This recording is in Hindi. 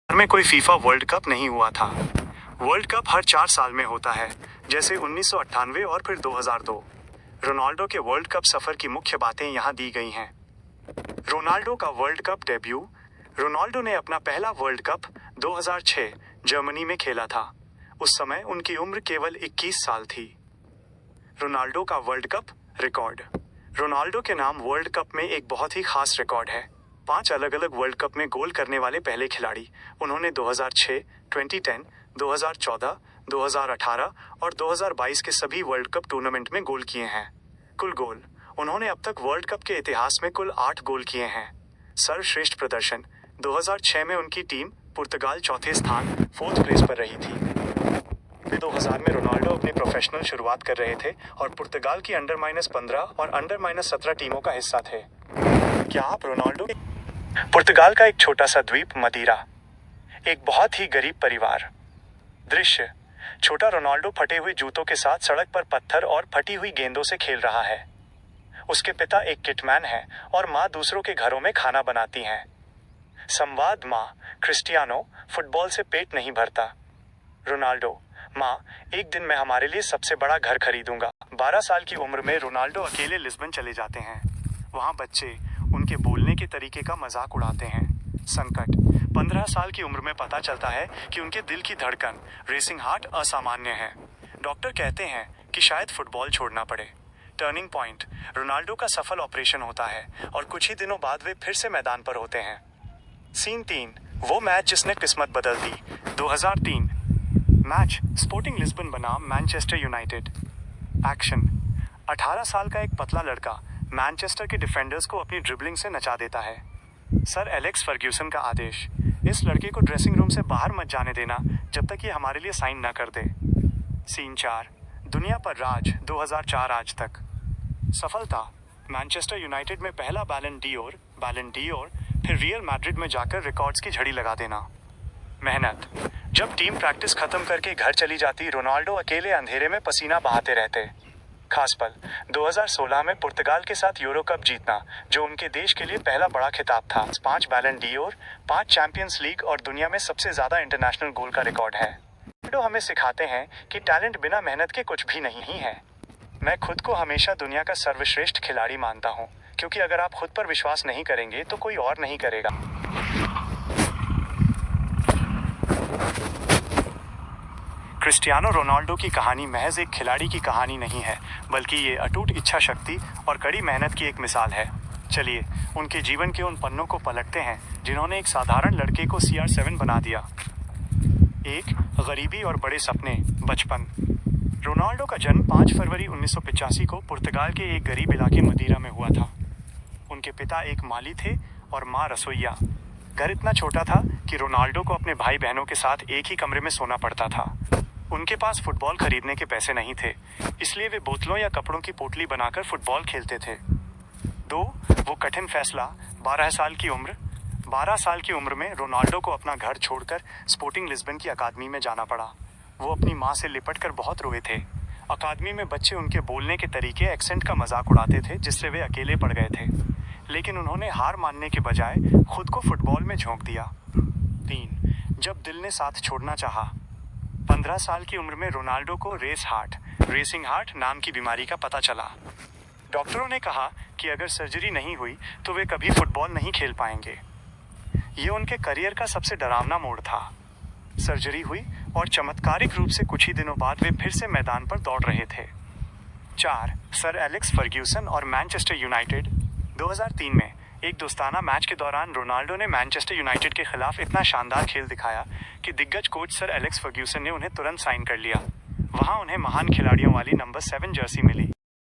में कोई फीफा वर्ल्ड कप नहीं हुआ था। वर्ल्ड कप हर 4 साल में होता है, जैसे 1998 और फिर 2002। रोनाल्डो के वर्ल्ड कप सफर की मुख्य बातें यहाँ दी गई हैं। रोनाल्डो का वर्ल्ड कप डेब्यू। रोनाल्डो ने अपना पहला वर्ल्ड कप 2006 जर्मनी में खेला था। उस समय उनकी उम्र केवल 21 साल थी। रोनाल्डो का वर्ल्ड कप रिकॉर्ड। रोनाल्डो के नाम वर्ल्ड कप में एक बहुत ही खास रिकॉर्ड है। 5 अलग अलग वर्ल्ड कप में गोल करने वाले पहले खिलाड़ी। उन्होंने 2006, 2010, 2014, 2018 और 2022 के सभी वर्ल्ड कप टूर्नामेंट में गोल किए हैं। कुल गोल। उन्होंने अब तक वर्ल्ड कप के इतिहास में कुल 8 गोल किए हैं। सर्वश्रेष्ठ प्रदर्शन। 2006 में उनकी टीम पुर्तगाल चौथे स्थान 4th प्लेस पर रही थी। फिर 2000 में रोनाल्डो अपनी प्रोफेशनल शुरुआत कर रहे थे और पुर्तगाल की अंडर-15 और अंडर-17 टीमों का हिस्सा थे। क्या आप रोनाल्डो? पुर्तगाल का एक छोटा सा द्वीप मदीरा। एक बहुत ही गरीब परिवार। दृश्य। छोटा रोनाल्डो फटे हुए जूतों के साथ सड़क पर पत्थर और फटी हुई गेंदों से खेल रहा है। उसके पिता एक किटमैन है और माँ दूसरों के घरों में खाना बनाती हैं। संवाद। माँ, क्रिस्टियानो, फुटबॉल से पेट नहीं भरता। रोनाल्डो, माँ, एक दिन मैं हमारे लिए सबसे बड़ा घर खरीदूंगा। 12 साल की उम्र में रोनाल्डो अकेले लिस्बन चले जाते हैं। वहाँ बच्चे उनके बोलने के तरीके का मजाक उड़ाते हैं। संकट। 15 साल की उम्र में पता चलता है कि उनके दिल की धड़कन, रेसिंग हार्ट, असामान्य है। डॉक्टर कहते हैं कि शायद फुटबॉल छोड़ना पड़े। Turning point. रोनाल्डो का सफल ऑपरेशन होता है और कुछ ही दिनों बाद वे फिर से मैदान पर होते हैं। सीन 3। वो मैच जिसने किस्मत बदल दी। 2003 मैच। स्पोर्टिंग लिस्बन बनाम मैनचेस्टर यूनाइटेड। एक्शन। 18 साल का एक पतला लड़का मैनचेस्टर के डिफेंडर्स को अपनी ड्रिबलिंग से नचा देता है। सर एलेक्स फर्ग्यूसन का आदेश, इस लड़के को ड्रेसिंग रूम से बाहर मत जाने देना जब तक ये हमारे लिए साइन न कर दे। सीन 4। दुनिया पर राज। 2004 आज तक। सफलता। मैनचेस्टर यूनाइटेड में पहला बैलन डी'ओर, फिर रियल मैड्रिड में जाकर रिकॉर्ड्स की झड़ी लगा देना। मेहनत। जब टीम प्रैक्टिस खत्म करके घर चली जाती, रोनाल्डो अकेले अंधेरे में पसीना बहाते रहते। खास पल। 2016 में पुर्तगाल के साथ यूरो कप जीतना, जो उनके देश के लिए पहला बड़ा खिताब था। 5 बैलन डी'ओर, 5 चैंपियंस लीग और दुनिया में सबसे ज्यादा इंटरनेशनल गोल का रिकॉर्ड है। रोनाल्डो हमें सिखाते हैं कि टैलेंट बिना मेहनत के कुछ भी नहीं है। मैं खुद को हमेशा दुनिया का सर्वश्रेष्ठ खिलाड़ी मानता हूँ, क्योंकि अगर आप खुद पर विश्वास नहीं करेंगे तो कोई और नहीं करेगा। क्रिस्टियानो रोनाल्डो की कहानी महज एक खिलाड़ी की कहानी नहीं है, बल्कि ये अटूट इच्छा शक्ति और कड़ी मेहनत की एक मिसाल है। चलिए उनके जीवन के उन पन्नों को पलटते हैं जिन्होंने एक साधारण लड़के को CR7 बना दिया। 1. गरीबी और बड़े सपने। बचपन। रोनाल्डो का जन्म 5 फरवरी 1985 को पुर्तगाल के एक गरीब इलाके मदीरा में हुआ था। उनके पिता एक माली थे और माँ रसोइया। घर इतना छोटा था कि रोनाल्डो को अपने भाई बहनों के साथ एक ही कमरे में सोना पड़ता था। उनके पास फुटबॉल खरीदने के पैसे नहीं थे, इसलिए वे बोतलों या कपड़ों की पोटली बनाकर फुटबॉल खेलते थे। 2. वो कठिन फैसला। 12 साल की उम्र में रोनाल्डो को अपना घर छोड़कर स्पोर्टिंग लिस्बन की अकादमी में जाना पड़ा। वो अपनी माँ से लिपटकर बहुत रोए थे। अकादमी में बच्चे उनके बोलने के तरीके, एक्सेंट का मजाक उड़ाते थे, जिससे वे अकेले पड़ गए थे। लेकिन उन्होंने हार मानने के बजाय खुद को फुटबॉल में झोंक दिया। 3. जब दिल ने साथ छोड़ना चाहा। 15 साल की उम्र में रोनाल्डो को रेसिंग हार्ट नाम की बीमारी का पता चला। डॉक्टरों ने कहा कि अगर सर्जरी नहीं हुई तो वे कभी फुटबॉल नहीं खेल पाएंगे। ये उनके करियर का सबसे डरावना मोड़ था। सर्जरी हुई और चमत्कारिक रूप से कुछ ही दिनों बाद वे फिर से मैदान पर दौड़ रहे थे। 4. सर एलेक्स फर्ग्यूसन और मैनचेस्टर यूनाइटेड। 2003 में एक दोस्ताना मैच के दौरान रोनाल्डो ने मैनचेस्टर यूनाइटेड के खिलाफ इतना शानदार खेल दिखाया कि दिग्गज कोच सर एलेक्स फर्ग्यूसन ने उन्हें तुरंत साइन कर लिया। वहां उन्हें महान खिलाड़ियों वाली नंबर 7 जर्सी मिली।